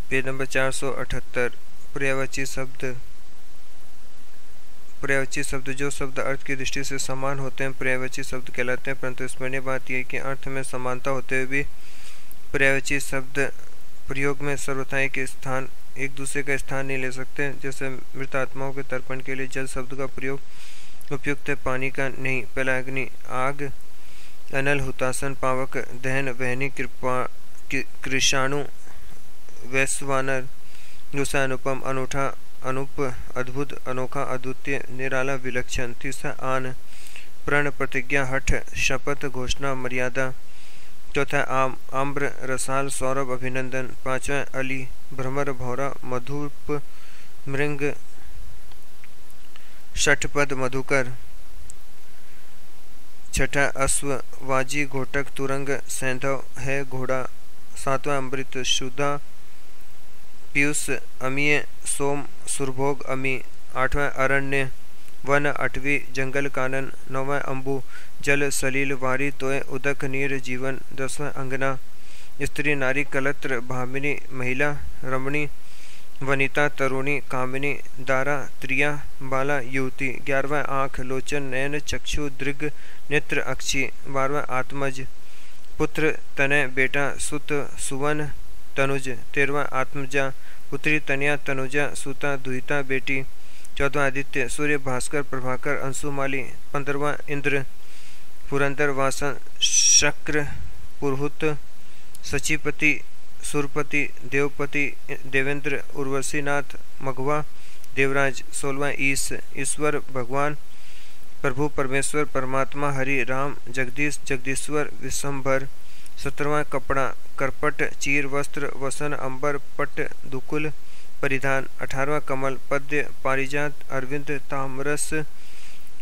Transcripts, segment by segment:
Page number 478। पर्यायवाची शब्द। पर्यायवाची शब्द जो शब्द अर्थ की दृष्टि से समान होते हैं पर्यायवाची शब्द कहलाते हैं, परंतु स्मरणीय बात यह कि अर्थ में समानता होते हुए भी पर्यायवाची शब्द प्रयोग में सर्वथा एक दूसरे का स्थान नहीं ले सकते। जैसे मृत आत्माओं के तर्पण के लिए जल शब्द का प्रयोग उपयुक्त है, पानी का नहीं। पहला अग्नि, आग, अनल, हुतासन, पावक, दहन, वहनी, कृषाणु, वैश्वानर। दूसरा अनुपम, अनूठा, अनुप, अद्भुत, अनोखा, अद्वितीय, निराला, विलक्षण। तीसरा आन, प्रण, प्रतिज्ञा, हठ, शपथ, घोषणा, मर्यादा। चौथा आम, आम्र, रसाल, सौरभ, अभिनंदन। पांचवा अली, भ्रमर, भौरा, मधुप, मृंग, षठपद, मधुकर। छठा अश्व, वाजी, घोटक, तुरंग, सैंधव है, घोड़ा। सातवां अमृत, शुदा, पीयूष, अमीय, सोम, सुरभोग, अमी। आठवां अरण्य, वन, अठवी, जंगल, कानन। नौवां अम्बु, जल, सलील, वारी, तोय, उदक, नीर, जीवन। 10वां अंगना, स्त्री, नारी, कलत्र, भामिनी, महिला, रमणी, वनिता, तरुणी, कामिनी, दारा, त्रिया, बाला, युवती। 11वां आँख, लोचन, नयन, चक्षु, दृग, नेत्र, अक्षी। 12वां आत्मज, पुत्र, तनय, बेटा, सुत, सुवन, तनुज। 13वां आत्मजा, पुत्री, तनया, तनुजा, सुता, दुहिता, बेटी। 14वां आदित्य, सूर्य, भास्कर, प्रभाकर, अंशुमाली। 15वां इंद्र, पुरंदर, वासन, शक्र, पुरहुत, सचिपति, सुरपति, देवपति, देवेंद्र, उर्वशीनाथ, मघवा, देवराज। 16वां ईश, ईश्वर, भगवान, प्रभु, परमेश्वर, परमात्मा, हरि, राम, जगदीश, जगदीश्वर, विशंभर। 17वां कपड़ा, करपट, चीर, वस्त्र, वसन, अंबर, पट, दुकुल, परिधान। 18वां कमल, पद्य, पारिजात, अरविंद, तामरस,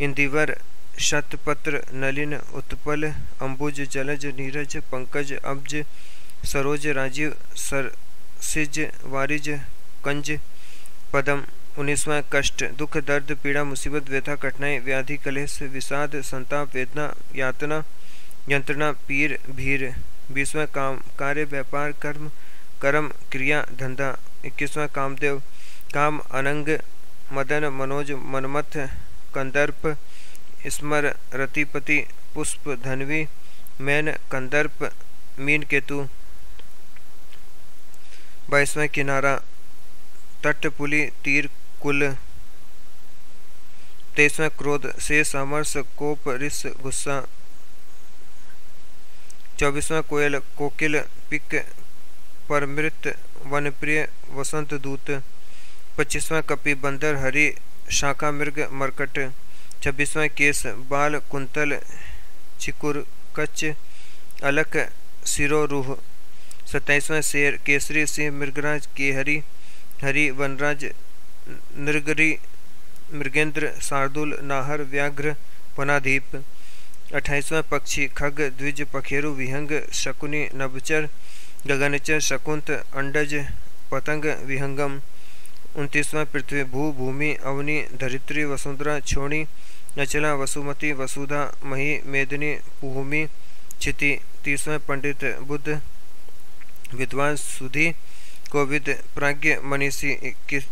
इंदिवर, शतपत्र, नलिन, उत्पल, अंबुज, जलज, नीरज, पंकज, अब्ज, सरोज, राजीव, सरसिज, वारिज, कंज, पदम। 19वां कष्ट, दुख, दर्द, पीड़ा, मुसीबत, व्यथा, कठिनाई, व्याधि, कलेश, विषाद, संताप, वेदना, यातना, यंत्रणा, पीर, भीर। 20वां काम, कार्य, व्यापार, कर्म, कर्म, क्रिया, धंधा। 21वां कामदेव, काम, अनंग, मदन, मनोज, मनमथ, कंदर्प, स्मर, रतिपति, पुष्प, धनवी, मैन, कंदर्प, मीन केतु। 22वां किनारा, तट, पुली, तीर, कुल। 23वां क्रोध, शेष, अमरस, कोप, रिस, गुस्सा। 24वां कोयल, कोकिल, पिक, परमृत, वनप्रिय, वसंत दूत। 25वां कपि, बंदर, हरि, शाखा, मृग, मरकट। 26वां केस, बाल, कुंतल, चिकुर, कच्च, अलक, सिरोरूह। 27वां शेर, केसरी, सिंह, मृगराज, केहरी, हरि, वनराज, नृगरी, मृगेंद्र, शार्दुल, नाहर, व्याघ्र, वनाधीप। 28वां पक्षी, खग, द्विज, पखेरु, विहंग, शकुनी, नभचर, गगनचर, शकुंत, अंडज, पतंग, विहंगम। 29वां पृथ्वी, भू, भूमि, अवनी, धरित्री, वसुंधरा, छोणी, अचला, वसुमती, वसुधा, मही, मेदिनी, पुहुमी, क्षिति। 30वां पंडित, बुद्ध, विद्वान, सुधी, कोविद, प्राज्ञ, मनीषी।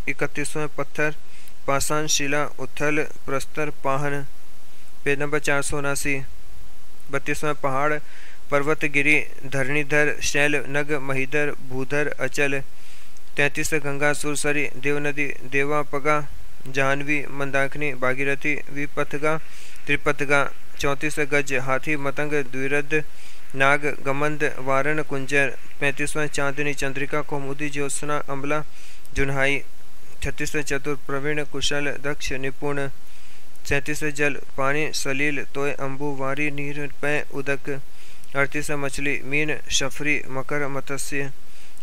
31वां पत्थर, पाषाण, शिला, उथल, प्रस्तर, पाहन। Page number 479। 32वां पहाड़, पर्वत, गिरी, धरणीधर, शैल, नग, महीधर, भूधर, अचल। 33 गंगा, सुरसरी, देवनदी, देवापगा, जाह्नवी, मंदाकिनी, भागीरथी, विपथगा, त्रिपथगा। 34 गज, हाथी, मतंग, द्विरद, नाग, गमंद, वारण, कुंजर। 35वां चांदनी, चंद्रिका, कौमुदी, ज्योत्सना, अम्बला, जुन्हाई। 36 चतुर, प्रवीण, कुशल, दक्ष, निपुण। 37 जल, पानी, सलील, तोय, अम्बु, वारी, नीर, पै, उदक। 38 मछली, मीन, शफरी, मकर, मत्स्य।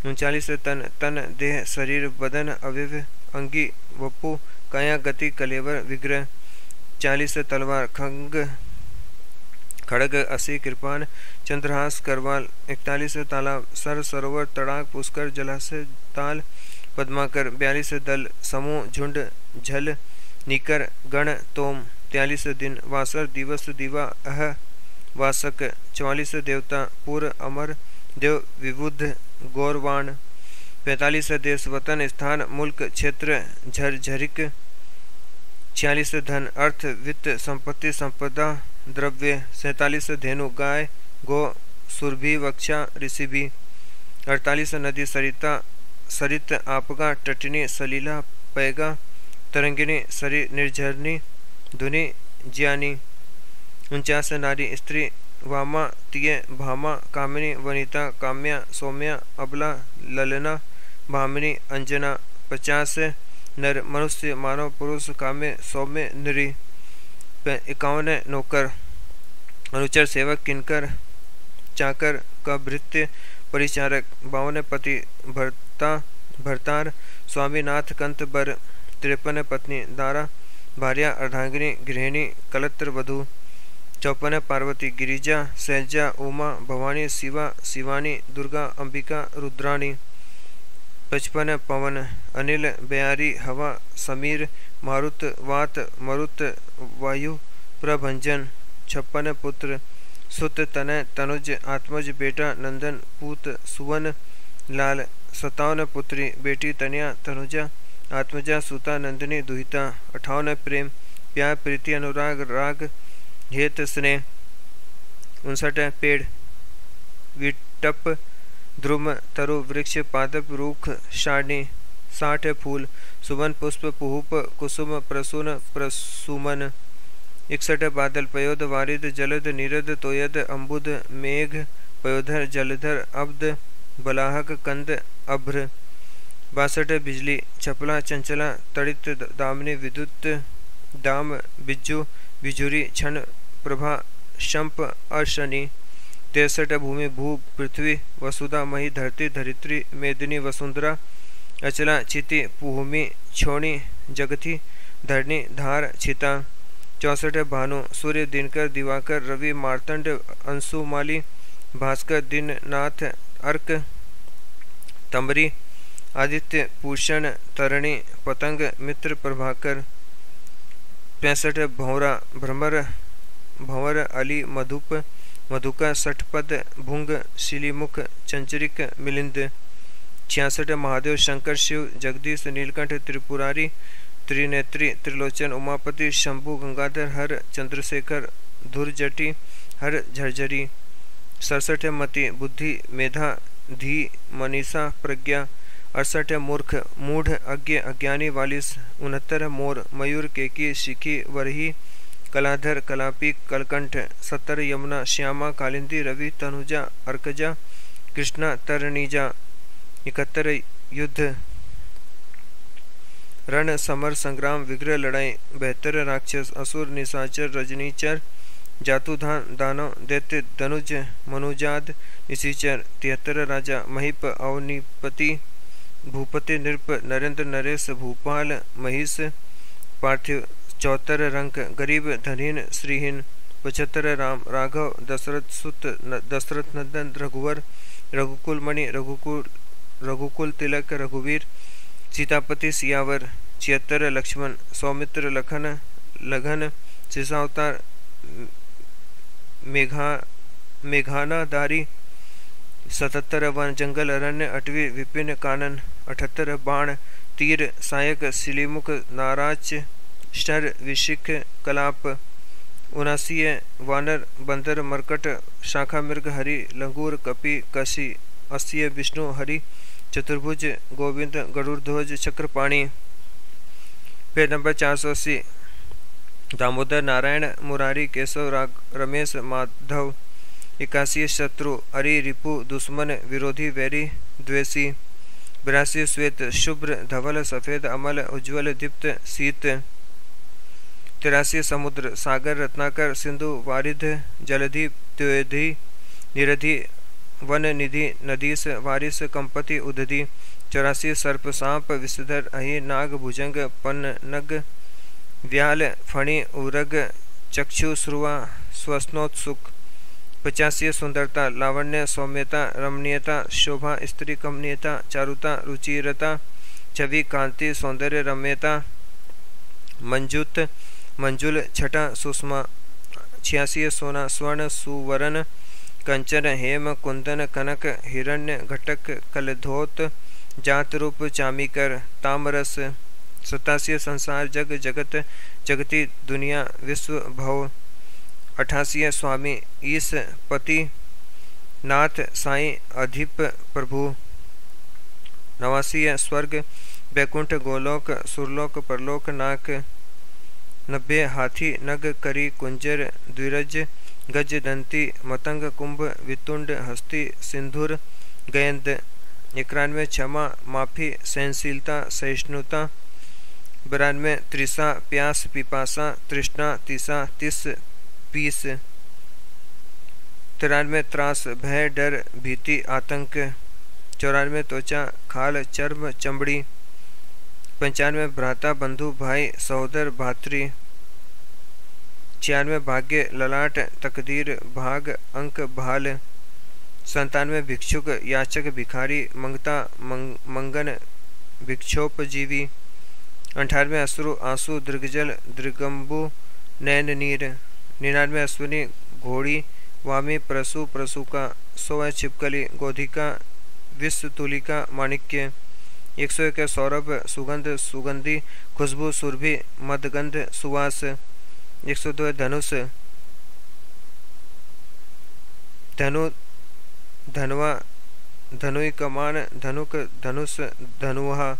39 तन, तन, देह, शरीर, बदन, अवयव, अंगी, वपु, काया, गति, कलेवर, विग्रह। 40 तलवार, खंग, खड़ग, असी, कृपान, चंद्रहास, करवाल। 41 तालाब, सर, सरोवर, तड़ाक, पुष्कर, जलाशय, ताल, पद्माकर। 42 दल, समूह, झुंड, झल, निकर, गण, तोम। 43 दिन, वासर, दिवस, दिवा, अह, वासक। 44 देवता, पुर, अमर, देव, विबुद्ध, गौरवाण। 45 देश वतन स्थान मुल्क क्षेत्र झरझरिक। 46 धन अर्थ वित्त संपत्ति संपदा द्रव्य। 47 धेनु गाय गो सुरभि वक्षा ऋषिभि। 48 नदी सरिता सरित आपगा टटनी सलीला पैगा तरंगिनी सरी निर्झरनी धुनि ज्ञानी। 49 नारी स्त्री वामा तिय भामा कामिनी वनिता काम्या सौम्या अबला ललना भामिनी अंजना। 50 नर मनुष्य मानव पुरुष काम्य सौम्य नरी। 51 नौकर अनुचर सेवक किनकर चाकर का भृत्य परिचारक। 52 पति भर्ता भरतार स्वामीनाथ कंत बर। 53 पत्नी दारा भार्या अर्धांगिनी गृहिणी कलत्र वधु। 54 पार्वती गिरिजा शैलजा उमा भवानी शिवा शिवानी दुर्गा अंबिका रुद्राणी। 55 पवन अनिल बयारी हवा समीर मारुत वात मरुत वायु प्रभंजन। 56 पुत्र सुत तनय तनुज आत्मज बेटा नंदन पूत सुवन लाल। 57 पुत्री बेटी तनिया तनुजा आत्मजा सुता नंदिनी दुहिता। 58 प्रेम प्यार प्रीति अनुराग राग हेत स्नेह। 59 पेड़ विटप ध्रुम तरु वृक्ष पादप रूख शाणी। 60 फूल सुमन पुष्प पुहुप कुसुम प्रसून प्रसुमन। 61 बादल पयोध वारिद जलद नीरद तोयद अम्बुद मेघ पयोधर जलधर अब्द बलाहक कंद अभ्र। 62 बिजली छपला चंचला तड़ित दामिनी विद्युत दाम बिज्जू बिजुरी क्षण प्रभा शंप अर्शनी। 63 भूमि भू पृथ्वी वसुधा मही धरती धरित्री मेदिनी वसुंधरा अचला चिति भूमि छोणी जगथी धरणी धार छिता। 64 भानु सूर्य दिनकर दिवाकर रवि मार्तंड अंशुमाली भास्कर दिन नाथ अर्क तमरी आदित्य पूषण तरणि पतंग मित्र प्रभाकर। 65 भौरा भ्रमर भंवर अली मधुप मधुका षटपद भुंग शिलीमुख चंचरिक मिलिंद। 66 महादेव शंकर शिव जगदीश नीलकंठ त्रिपुरारी त्रिनेत्री त्रिलोचन उमापति शंभु गंगाधर हर चंद्रशेखर धुरजटी हर झरझरी। 67 मति बुद्धि मेधा धी मनीषा प्रज्ञा। 68 मूर्ख मूढ़ अज्ञ अज्ञानी 42 69 मोर मयूर केकी शिखी वरही कलाधर कलापी कलकंठ। 70 यमुना श्यामा कालिंदी रवि तनुजा अर्कजा कृष्णा तरणीजा। 71 युद्ध रण समर संग्राम विग्रह लड़ाई। 72 राक्षस असुर निशाचर रजनीचर जातुधान दानव दैत्य धनुज मनुजाद निशीचर। 73 राजा महीप अवनीपति भूपति नृप नरेंद्र नरेश भूपाल महिष पार्थिव। 74 रंक गरीब धनहीन श्रीहीन। 75 राम राघव दशरथ सुत दशरथ नंदन रघुवर रघुकुल मणि रघुकुल तिलक रघुवीर सीतापति सियावर। 76 लक्ष्मण सौमित्र लखन लघन सिसावतार मेघानादारी। 77 वन जंगल अरण्य अटवी विपिन कानन। 78 बाण तीर सायक शिलीमुख नाराच शर विशिख कलाप। 79 वानर बंदर मरकट शाखा मृग हरि लंगूर कपि कसी। 80 विष्णु हरि चतुर्भुज गोविंद गरुड़ध्वज चक्रपाणी। Page number 480 Damodar Narayan Murari Keshav Ramesh Madhav. 81 शत्रु अरि रिपु दुश्मन विरोधी वैरी द्वेषी। 82 श्वेत शुभ्र धवल सफेद अमल उज्ज्वल दीप्त शीत। 83 समुद्र सागर रत्नाकर सिंधु वारिध जलधि त्योधि निरधि वन निधि नदीस वारिस कंपति उदधि। 84 सर्प सांप विषधर अहि नाग भुजंग पन्नग व्याल फणि उरग चक्षु श्रुवा स्वस्नोत्सुक। 85 सुंदरता लावण्य सौम्यता रमणीयता शोभा स्त्री कमनीयता चारुता रुचिरता छवि कांति सौंदर्य रम्यता मंजुत मंजुल छटा सुषमा। 86 सोना स्वर्ण सुवर्ण कंचन हेम कुंदन कनक हिरण्य घटक कलधोत जात रूप चामीकर तामरस 87 संसार जग जगत जगती दुनिया विश्व भव 88 स्वामी ईस पति नाथ साईं अधिप प्रभु 89 स्वर्ग बैकुंठ गोलोक सुरलोक परलोक नाक 90 हाथी नग करी कुंजर द्विरज गज दंती मतंग कुंभ वितुंड हस्ती सिंधुर गयंद 91 क्षमा माफी सहनशीलता सहिष्णुता 92 त्रिसा प्यास पिपासा तृष्णा तीसा तिस पीस 93 त्रास भय डर भीति आतंक 94 त्वचा खाल चर्म चमड़ी 95 भ्राता बंधु भाई सहोदर भातृ 96 भाग्य ललाट तकदीर भाग अंक भाल 97 भिक्षुक याचक भिखारी मंगता मंगन भिक्षोपजीवी 98 अश्रु आंसू दृगजल दृगंबु नैन नीर 99 अश्विनी घोड़ी वामी प्रसु प्रसूका 100 छिपकली गोधिका विश्वतुलिका माणिक्य 101 सौरभ सुगंध सुगंधी खुशबू सुरभि मदगंध सुवास 102 धनुष धनु धनवा धनुई कमान धनुक धनुष धनुहा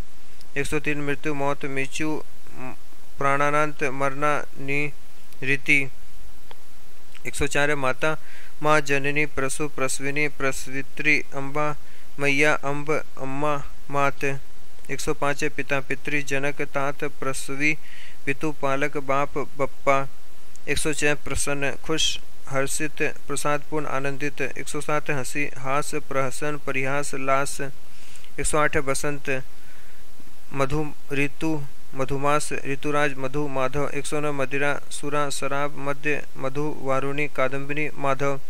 103 मृत्यु मौत मिचु प्राणानांत मरना निरीति 104 माता माँ जननी प्रसु प्रसविनी प्रसवित्री अम्बा मैया अम्ब अम्मा मात 105 पिता पितृ जनक तात प्रसवी पितु पालक बाप बप्पा 106 प्रसन्न खुश हर्षित प्रसादपूर्ण आनंदित 107 हंसी हास प्रहसन परिहास लास 108 बसंत मधु ऋतु मधुमास ऋतुराज मधु माधव 109 मदिरा सुरा शराब मध्य मधु वारुणी कादम्बिनी माधव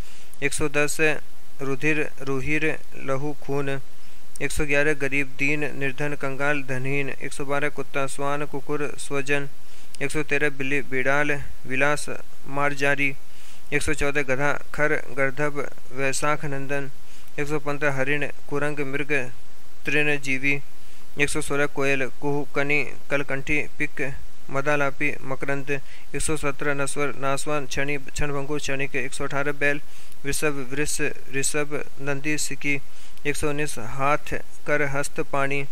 110 रुधिर रुहिर लहू खून 111 गरीब दीन निर्धन कंगाल धनहीन 112 कुत्ता स्वान कुकुर स्वजन 113 बिल्ली बिड़ाल विलास मारजारी 114 गधा खर गर्धब वैशाख नंदन 115 हरिण कुरंग मृग तृणजीवी 116 कोयल कुहू कनी कलकंठी पिक मदालापी मकरंद 117 नस्वर नासवान क्षणी क्षणभंगुर क्षणिक 118 बैल वृषभ वृष ऋषभ नंदी सिकी 119 हाथ कर हस्त पानी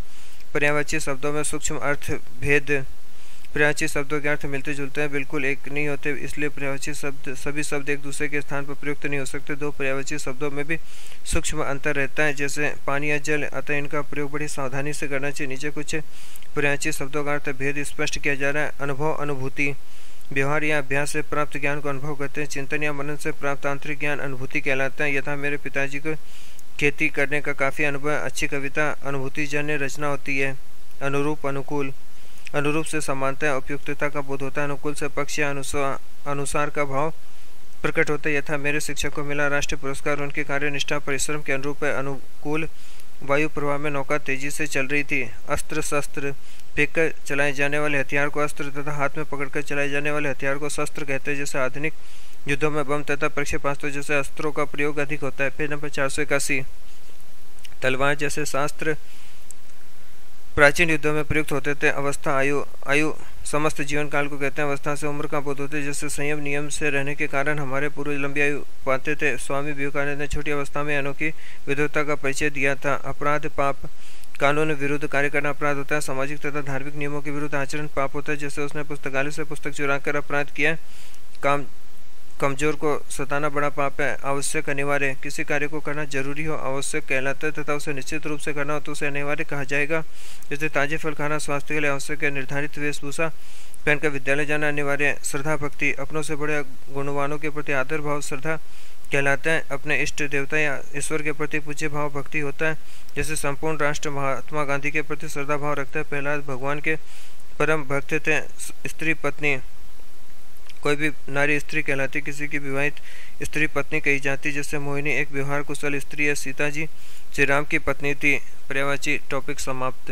पर्यायवाची शब्दों में सूक्ष्म अर्थ भेद पर्यायवाची शब्दों के अर्थ मिलते जुलते हैं बिल्कुल एक नहीं होते इसलिए पर्यायवाची शब्द सभी शब्द एक दूसरे के स्थान पर प्रयुक्त नहीं हो सकते दो पर्यायवाची शब्दों में भी सूक्ष्म अंतर रहता है जैसे पानी या जल अतः इनका प्रयोग बड़ी सावधानी से करना चाहिए नीचे कुछ पर्यायवाची शब्दों का अर्थ भेद स्पष्ट किया जा रहा है अनुभव अनुभूति व्यवहार या अभ्यास से प्राप्त ज्ञान को अनुभव करते हैं चिंतन या मनन से प्राप्त आंतरिक ज्ञान अनुभूति कहलाता है यथा मेरे पिताजी को खेती करने का काफ़ी अनुभव अच्छी कविता अनुभूति जन्य रचना होती है अनुरूप अनुकूल अनुरूप से समानता उपयुक्तता का बोध होता है अनुकूल से पक्ष या अनुसार का भाव प्रकट होता है यथा मेरे शिक्षक को मिला राष्ट्रीय पुरस्कार उनके कार्य निष्ठा परिश्रम के अनुरूप है अनुकूल वायु प्रवाह में नौका तेजी से चल रही थी अस्त्र शस्त्र फेंककर चलाए जाने वाले हथियार को अस्त्र तथा हाथ में पकड़कर चलाए जाने वाले हथियार को शस्त्र कहते हैं जैसे आधुनिक युद्धों में बम तथा प्रक्षेपास्त्र जैसे अस्त्रों का प्रयोग अधिक होता है पेज नंबर 481 तलवार जैसे शास्त्र प्राचीन युद्धों में प्रयुक्त होते थे अवस्था आयु आयु समस्त जीवन काल को कहते हैं अवस्था से उम्र का बोध होते जैसे संयम नियम से रहने के कारण हमारे पूर्वज लंबी आयु पाते थे स्वामी विवेकानंद ने छोटी अवस्था में अनोखी विद्वता का परिचय दिया था अपराध पाप कानून विरुद्ध कार्य करना अपराध होता है सामाजिक तथा धार्मिक नियमों के विरुद्ध आचरण पाप होता है जैसे उसने पुस्तकालय से पुस्तक चुरा कर अपराध किया कमजोर को सताना बड़ा पाप है आवश्यक अनिवार्य किसी कार्य को करना जरूरी हो आवश्यक कहलाता है तथा उसे निश्चित रूप से करना हो तो उसे अनिवार्य कहा जाएगा जैसे ताजे फल खाना स्वास्थ्य के लिए आवश्यक है निर्धारित वेशभूषा पहनकर विद्यालय जाना अनिवार्य है श्रद्धा भक्ति अपनों से बड़े गुणवानों के प्रति आदर भाव श्रद्धा कहलाता है अपने इष्ट देवता या ईश्वर के प्रति पूज्य भाव भक्ति होता है जैसे संपूर्ण राष्ट्र महात्मा गांधी के प्रति श्रद्धा भाव रखता है प्रहलाद भगवान के परम भक्त थे स्त्री पत्नी कोई भी नारी स्त्री कहलाती किसी की विवाहित स्त्री पत्नी कही जाती जैसे मोहिनी एक व्यवहार कुशल स्त्री है सीता जी श्री राम की पत्नी थी पर्यायवाची टॉपिक समाप्त।